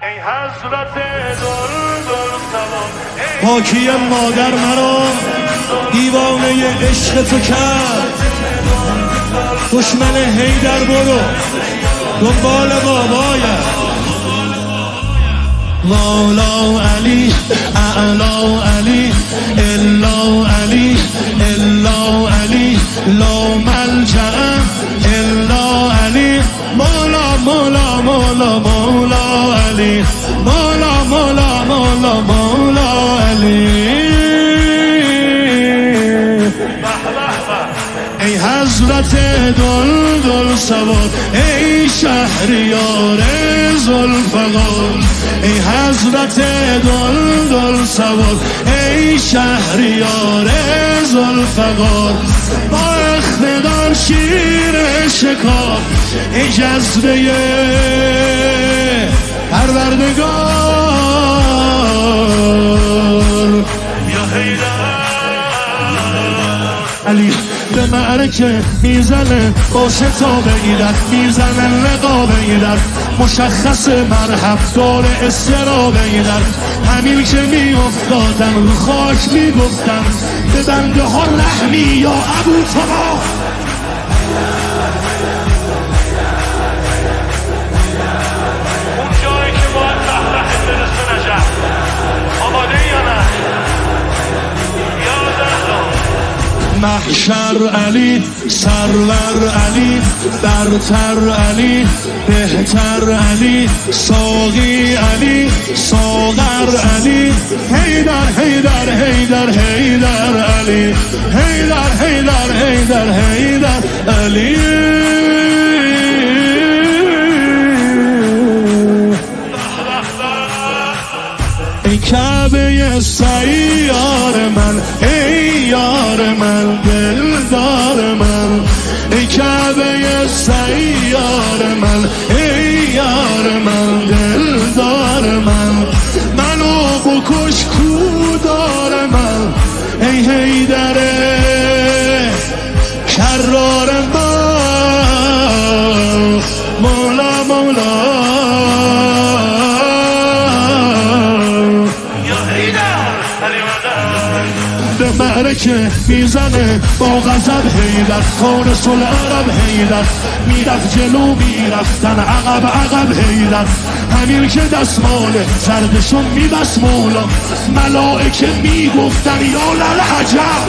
ای حضرت دلدل سوار پاکی مادر مرا دیوانه عشق تو کرد. دشمن حیدر برو دنبال بابایت. والا علی اعلا علی الا علی الا علی لا ملجأ الا علی مولا مولا مولا مولا علی مولا مولا مولا مولا علی. ای حضرت دلدل سوار ای شهریار ذوالفقار. ای حضرت دلدل سوار ای شهریار ذوالفقار. با اقتدار شیر شکار ای جذبه پروردگار. یا حیدر علی به معرکه میزنه باشه تا بگیرد میزنه لقا بگیرد مشخص مرحب دار استرا بگیرد. همین که میافتادن رو خاک میگفتن به بنده ها رحمی یا ابو طبا. اون جایی که باید تحرح برسه نجف آماده یا نه؟ یا زهرا محشر علی سرور علی برتر علی بهتر علی ساقی علی ساغر علی حیدر حیدر حیدر حیدر علی حیدر حیدر حیدر حیدر علی. ای کعبه سیار من ای یار من دلدار من. ای کعبه سیار من ای یار من دلدار من. منو بکش کودار من ای حیدر کرار من مولا مولا. به معرکه میزنه با غضب حیدر خان صلح عرب حیدر. میرفت جلو میرفتن عقب عقب حیدر. همین که دستمال سردشون میبست مولا ملائکه میگفتن یا للعجب.